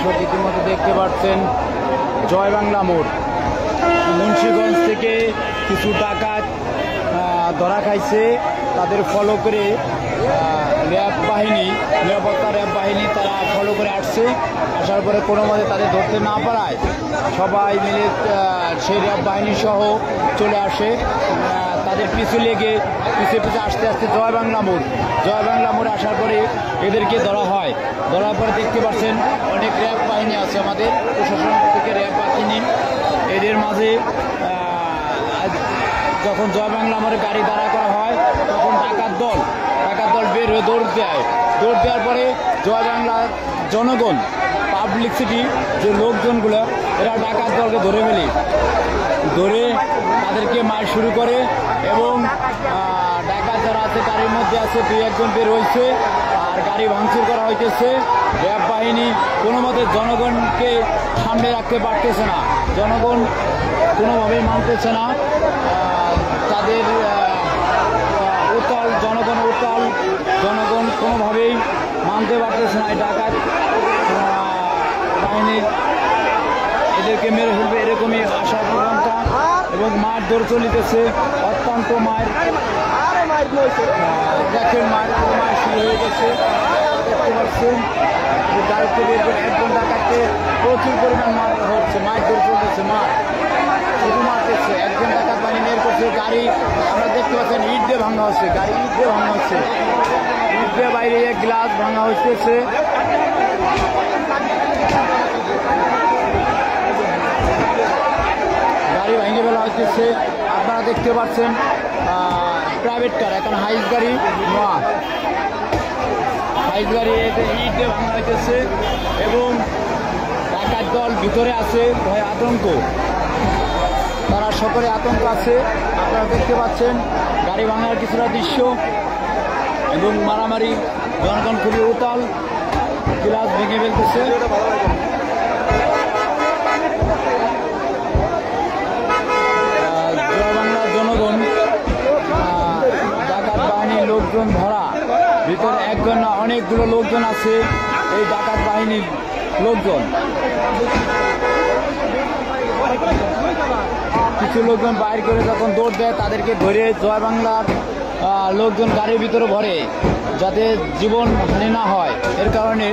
দর্শক ইতিমধ্যে দেখতে পাচ্ছেন জয় বাংলা মোড়, মুন্সিগঞ্জ থেকে কিছু ডাকাত ধরা খাইছে। তাদের ফলো করে র্যাব বাহিনী, নিরাপত্তা র্যাব বাহিনী তারা ফলো করে আসছে। আসার পরে কোনো মতে তাদের ধরতে না পারায় সবাই মিলে সেই র্যাব বাহিনী সহ চলে আসে। তাদের পিছু লেগে পিছিয়ে আস্তে আস্তে জয় বাংলা মোড়ে আসার পরে এদেরকে ধরা হয়। ধরার পরে দেখতে পাচ্ছেন অনেক র্যাব বাহিনী আছে, আমাদের প্রশাসন থেকে র্যাব বাহিনী। এদের মাঝে যখন জয় বাংলা মোড়ে গাড়ি দাঁড়া করা হয় তখন ডাকাত দল বের হয়ে দৌড় দেওয়ার পরে জয় বাংলার জনগণ, পাবলিক সিটি যে লোকজনগুলো এরা ডাকাত দলকে ধরে তাদেরকে মার শুরু করে এবং ডাকাত যারা আছে গাড়ির মধ্যে আছে 2-1 বের হয়েছে আর গাড়ি ভাঙচুর করা হইতেছে। র্যাব বাহিনী কোনো মতে জনগণকে সামনে রাখতে পারতেছে না, জনগণ কোনোভাবেই মানতেছে না। তাদের জনগণ কোনোভাবেই মানতে পারতেছে না। এই ডাকাত বাহিনী এদেরকে মেরে ফেলবে এরকমই আশা প্রবণতা এবং মারধর চলিতেছে, অত্যন্ত মায়ের দেখেন মায়ের শুরু হয়ে গেছে। দেখতে পাচ্ছেন গাড়িতে বের করে একজন ডাকাতকে প্রচুর পরিমাণ মার হচ্ছে, মারধর চলতেছে, শুধু মারতেছে। একজন ডাকাত বাহিনী বের করছে, গাড়ি আমরা দেখতে পাচ্ছেন ইট দিয়ে ভাঙা হচ্ছে, ইট দিয়ে বাইরে গ্লাস ভাঙা হচ্ছে। গাড়ি ভেঙে ফেলা হচ্ছে। আপনারা দেখতে পাচ্ছেন প্রাইভেট কার, এখন হাইস গাড়ি ইট দিয়ে ভাঙা হইতেছে এবং ডাকাত দল ভিতরে আছে, ভয় আতঙ্ক, তারা সকলে আতঙ্ক আছে। আপনারা দেখতে পাচ্ছেন গাড়ি ভাঙার কিছুটা দৃশ্য এবং মারামারি, জনগণ খুবই উতাল, গ্লাস ভেঙে ফেলতেছে। জয় বাংলার জনগণ, ডাকাত বাহিনীর লোকজন ধরা, ভিতরে একজন না অনেকগুলো লোকজন আছে এই ডাকাত বাহিনীর লোকজন। কিছু লোকজন বাইর করে যখন দৌড় দেয় তাদেরকে ধরে জয় বাংলার লোকজন গাড়ির ভিতরে ভরে যাতে জীবন হানি না হয়, এর কারণে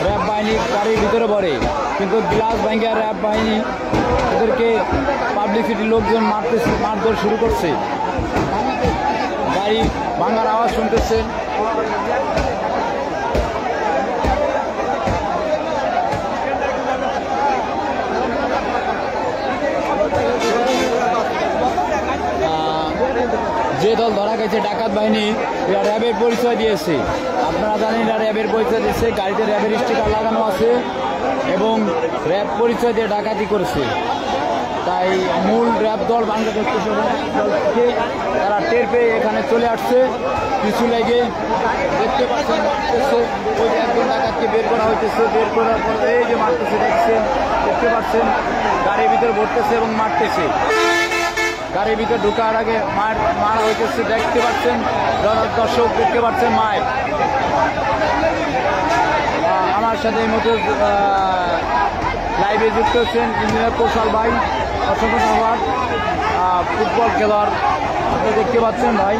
র্যাব বাহিনী গাড়ির ভিতরে ভরে। কিন্তু গ্লাস ভাঙ্গা র্যাব বাহিনী ওদেরকে পাবলিক সিটির লোকজন মারধর শুরু করছে। গাড়ি ভাঙার আওয়াজ শুনতেছেন। যে দল ধরা গেছে ডাকাত বাহিনী, এরা র্যাবের পরিচয় দিয়েছে। আপনারা জানেন এরা র্যাবের পরিচয় দিয়েছে, গাড়িতে র্যাবের স্টিকার লাগানো আছে এবং র্যাব পরিচয় দিয়ে ডাকাতি করেছে। তাই মূল র্যাব দল বাংলাদেশ দল থেকে তারা টের পেয়ে এখানে চলে আসছে। পিছু লেগে দেখতে পাচ্ছেন ওই যে একজন ডাকাতকে বের করা হইতেছে, বের করার পরে এই যে মারতেছে দেখতে পাচ্ছেন গাড়ির ভিতরে ভরতেছে এবং মারতেছে। গাড়ির ভিতরে ঢোকার আগে মারা হইতেছে, দেখতে পাচ্ছেন দর্শক, দেখতে পাচ্ছেন মায়ের। আমার সাথে এই মতো লাইভে যুক্ত হচ্ছেন ইঞ্জিনিয়ার কৌশল ভাই, অসংখ্য ধন্যবাদ। ফুটবল খেলোয়াড় আপনি দেখতে পাচ্ছেন ভাই।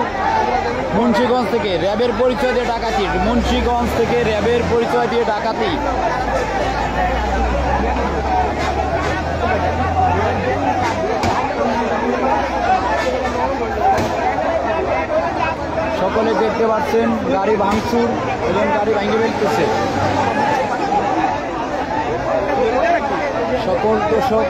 মুন্সিগঞ্জ থেকে র্যাবের পরিচয় দিয়ে ডাকাতি, মুন্সিগঞ্জ থেকে র্যাবের পরিচয় দিয়ে ডাকাতি। সকলে দেখতে পাচ্ছেন গাড়ি ভাঙচুর এবং গাড়ি ভেঙে ফেলতেছে। সকল দর্শক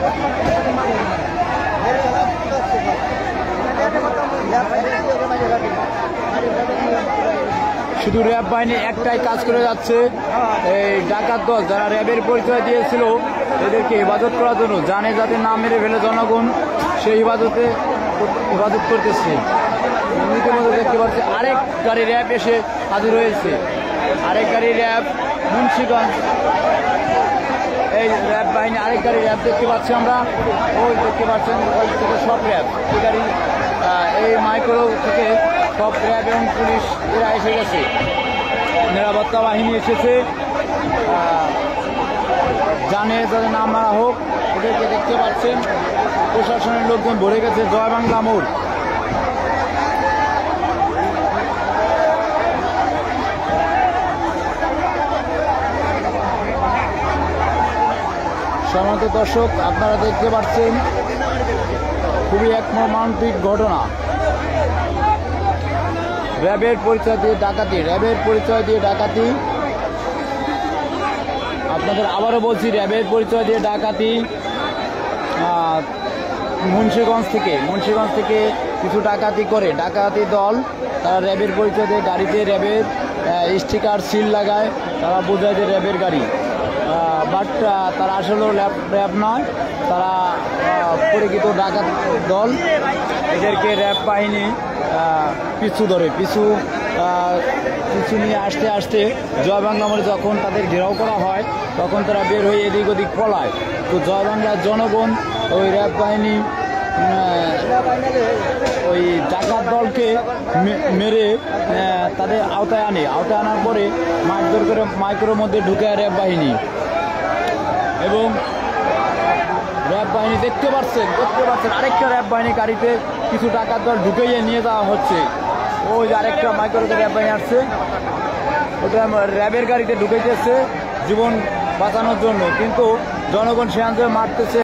শুধু র্যাব বাহিনী একটাই কাজ করে যাচ্ছে, এই ডাকাত দল যারা র্যাবের পরিচয় দিয়েছিল এদেরকে হেফাজত করার জন্য, জানে যাতে না মেরে ফেলে জনগণ, সেই হেফাজত করতেছে। ইতিমধ্যে দেখতে পাচ্ছি আরেক গাড়ি র্যাব এসে হাজির হয়েছে, আরেক গাড়ি র্যাব মুন্সিগঞ্জ, এই র্যাব বাহিনী আরেক গাড়ি র্যাব দেখতে পাচ্ছি আমরা। ওই দেখতে পাচ্ছেন সব র্যাব, এই গাড়ি এই মাইক্রো থেকে সব র্যাব এবং পুলিশ এরা এসে গেছে, নিরাপত্তা বাহিনী এসেছে। জানে যাতে নাম মারা হোক। ওদেরকে দেখতে পাচ্ছেন প্রশাসনের লোকজন ভরে গেছে জয় বাংলা মোড়। সম্মানিত দর্শক, আপনারা দেখতে পাচ্ছেন খুবই এক মর্মান্তিক ঘটনা। র্যাবের পরিচয় দিয়ে ডাকাতি, র্যাবের পরিচয় দিয়ে ডাকাতি। আপনাদের আবারও বলছি, র্যাবের পরিচয় দিয়ে ডাকাতি। মুন্সিগঞ্জ থেকে কিছু ডাকাতি করে, ডাকাতি দল তারা র্যাবের পরিচয় দিয়ে গাড়িতে র্যাবের স্টিকার সিল লাগায়, তারা বোঝায় যে র্যাবের গাড়ি, বাট তারা আসলে র্যাব নয়, তারা পরিচিত ডাকাত দল। এদেরকে র্যাব বাহিনী পিছু ধরে, পিছু নিয়ে আসতে আসতে জয় বাংলা মোড়ে যখন তাদের ঘেরাও করা হয় তখন তারা বের হয়ে এদিক ওদিক পলায়। তো জয় বাংলার জনগণ ওই র্যাব বাহিনী ওই ডাকাত দলকে মেরে তাদের আওতায় আনার পরে মারধর করে মাইক্রোর মধ্যে ঢুকে র্যাব বাহিনী। এবং র্যাব বাহিনী দেখতে পাচ্ছেন আরেকটা র্যাব বাহিনী গাড়িতে কিছু ডাকাত দল ঢুকেইয়ে নিয়ে যাওয়া হচ্ছে। ওই যে আরেকটা মাইক্রোতে র্যাব বাহিনী আসছে, ওটা র্যাবের গাড়িতে ঢুকাইতেছে জীবন বাঁচানোর জন্য, কিন্তু জনগণ সেখান থেকে মারতেছে।